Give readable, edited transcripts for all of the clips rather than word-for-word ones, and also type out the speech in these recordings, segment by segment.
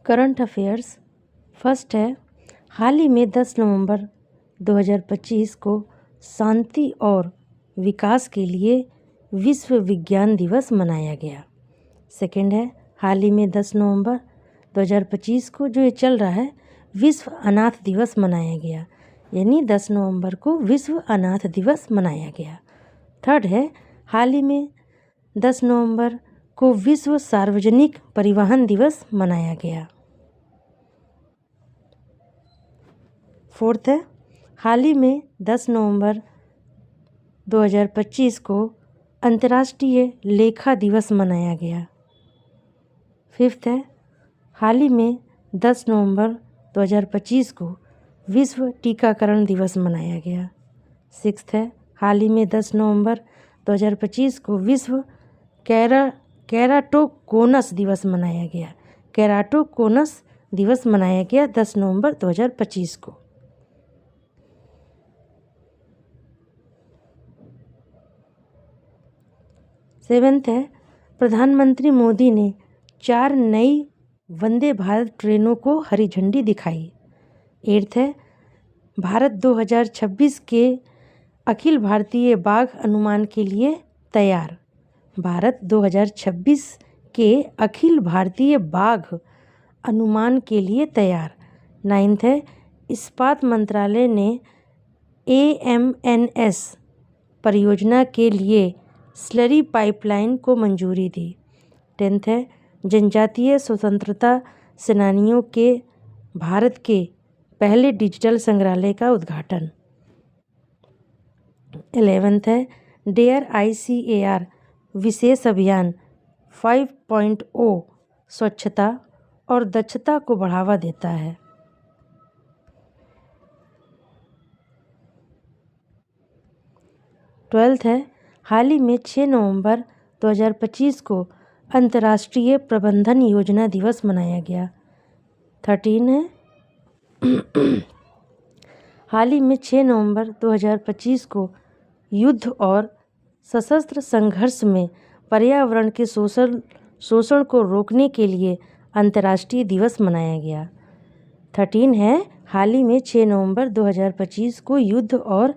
Current affairs. First है, हाल ही में 10 नवंबर 2025 को शांति और विकास के लिए विश्व विज्ञान दिवस मनाया गया। सेकंड है, हाल ही में 10 नवंबर 2025 को जो ये चल रहा है विश्व अनाथ दिवस मनाया गया, यानी 10 नवंबर को विश्व अनाथ दिवस मनाया गया। थर्ड है, हाल ही में 10 नवंबर को विश्व सार्वजनिक परिवहन दिवस मनाया गया। फोर्थ है, हाल ही में 10 नवंबर 2025 को अंतर्राष्ट्रीय लेखा दिवस मनाया गया। फिफ्थ है, हाल ही में 10 नवंबर 2025 को विश्व टीकाकरण दिवस मनाया गया। सिक्स्थ है, हाल ही में 10 नवंबर 2025 को विश्व केराटोकोनस दिवस मनाया गया। केराटोकोनस दिवस मनाया गया 10 नवंबर 2025 को। सेवेंथ है, प्रधानमंत्री मोदी ने 4 नई वंदे भारत ट्रेनों को हरी झंडी दिखाई। एट्थ है, भारत 2026 के अखिल भारतीय बाघ अनुमान के लिए तैयार। भारत 2026 के अखिल भारतीय बाघ अनुमान के लिए तैयार। नाइन्थ है, इस्पात मंत्रालय ने AMNS परियोजना के लिए स्लरी पाइपलाइन को मंजूरी दी। 10th है, जनजातीय स्वतंत्रता सेनानियों के भारत के पहले डिजिटल संग्रहालय का उद्घाटन। 11th है, डेयर ICAR विशेष अभियान 5.0 स्वच्छता और दक्षता को बढ़ावा देता है। ट्वेल्थ है, हाल ही में 6 नवंबर 2025 को अंतर्राष्ट्रीय प्रबंधन योजना दिवस मनाया गया। 13 है, हाल ही में 6 नवंबर 2025 को युद्ध और सशस्त्र संघर्ष में पर्यावरण के शोषण को रोकने के लिए अंतर्राष्ट्रीय दिवस मनाया गया। 13 है, हाल ही में 6 नवंबर 2025 को युद्ध और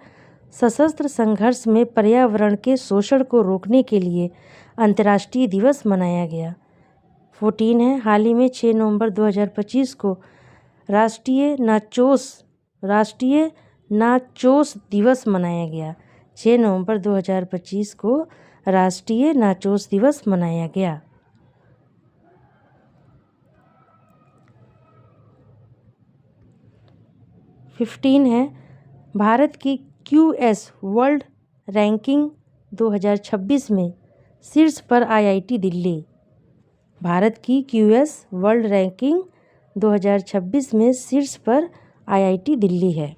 सशस्त्र संघर्ष में पर्यावरण के शोषण को रोकने के लिए अंतर्राष्ट्रीय दिवस मनाया गया। 14 है, हाल ही में 6 नवंबर 2025 को राष्ट्रीय नाचोस दिवस मनाया गया। 6 नवंबर 2025 को राष्ट्रीय नाचोस दिवस मनाया गया। फिफ्टीन है, भारत की QS वर्ल्ड रैंकिंग 2026 में शीर्ष पर IIT दिल्ली। भारत की QS वर्ल्ड रैंकिंग 2026 में शीर्ष पर IIT दिल्ली है।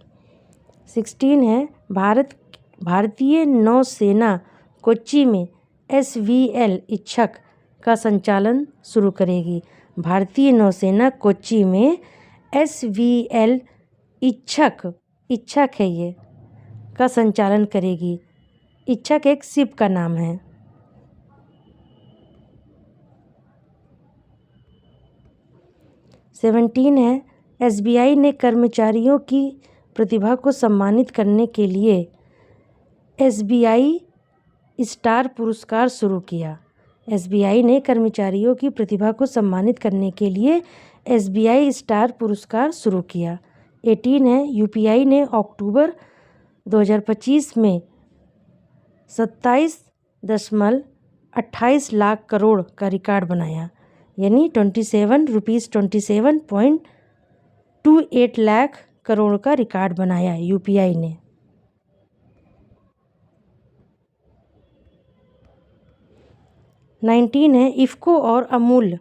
16 है, भारतीय नौसेना कोच्चि में SVL इच्छक का संचालन शुरू करेगी। भारतीय नौसेना कोच्चि में SVL इच्छक है ये का संचालन करेगी। इच्छक एक शिप का नाम है। सेवेंटीन है, SBI ने कर्मचारियों की प्रतिभा को सम्मानित करने के लिए SBI स्टार पुरस्कार शुरू किया। SBI ने कर्मचारियों की प्रतिभा को सम्मानित करने के लिए SBI स्टार पुरस्कार शुरू किया। 18 है, UPI ने अक्टूबर 2025 में 27.28 लाख करोड़ का रिकॉर्ड बनाया, यानी 27.28 लाख करोड़ का रिकॉर्ड बनाया UPI ने। नाइनटीन है, इफ़को और अमूल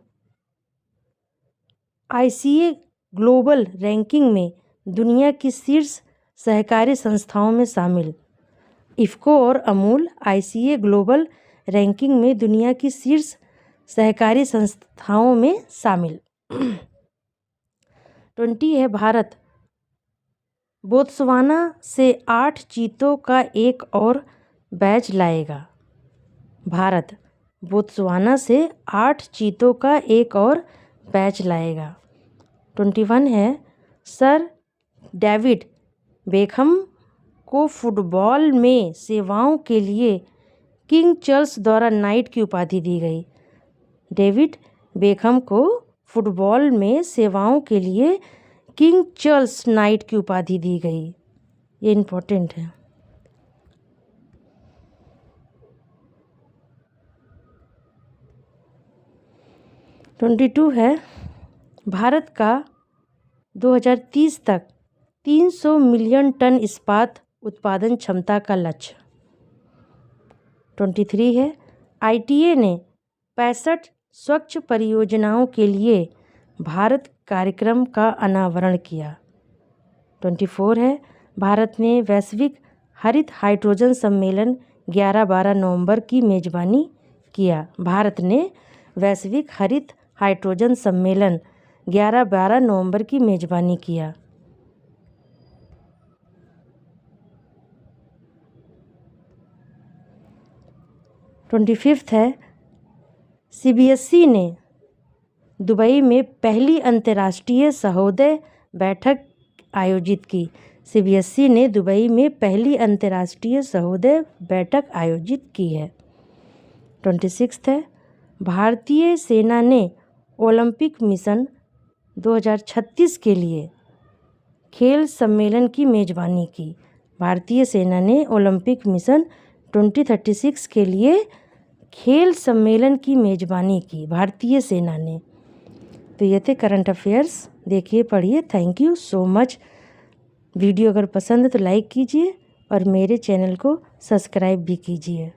ICA ग्लोबल रैंकिंग में दुनिया की शीर्ष सहकारी संस्थाओं में शामिल। इफ़को और अमूल ICA ग्लोबल रैंकिंग में दुनिया की शीर्ष सहकारी संस्थाओं में शामिल। 20 है, भारत बोत्सवाना से 8 चीतों का एक और बैच लाएगा। भारत बोत्सवाना से 8 चीतों का एक और बैच लाएगा। 21 है सर डेविड बेकहम को फुटबॉल में सेवाओं के लिए किंग चार्ल्स द्वारा नाइट की उपाधि दी गई। डेविड बेकहम को फुटबॉल में सेवाओं के लिए किंग चार्ल्स नाइट की उपाधि दी गई। ये इम्पोर्टेंट है। ट्वेंटी टू है भारत का 2030 तक 300 मिलियन टन इस्पात उत्पादन क्षमता का लक्ष्य। 23 है ITA ने 65 स्वच्छ परियोजनाओं के लिए भारत कार्यक्रम का अनावरण किया। 24 है भारत ने वैश्विक हरित हाइड्रोजन सम्मेलन 11-12 नवंबर की मेज़बानी किया। भारत ने वैश्विक हरित हाइड्रोजन सम्मेलन 11-12 नवंबर की मेज़बानी किया। ट्वेंटी फिफ्थ है CBSE ने दुबई में पहली अंतर्राष्ट्रीय सहोदय बैठक आयोजित की। CBSE ने दुबई में पहली अंतर्राष्ट्रीय सहोदय बैठक आयोजित की है। 26 है भारतीय सेना ने ओलंपिक मिशन 2036 के लिए खेल सम्मेलन की मेज़बानी की। भारतीय सेना ने ओलंपिक मिशन 2036 के लिए खेल सम्मेलन की मेज़बानी की भारतीय सेना ने। तो ये थे करंट अफेयर्स। देखिए, पढ़िए। Thank you so much. Video अगर पसंद है तो लाइक कीजिए और मेरे चैनल को सब्सक्राइब भी कीजिए।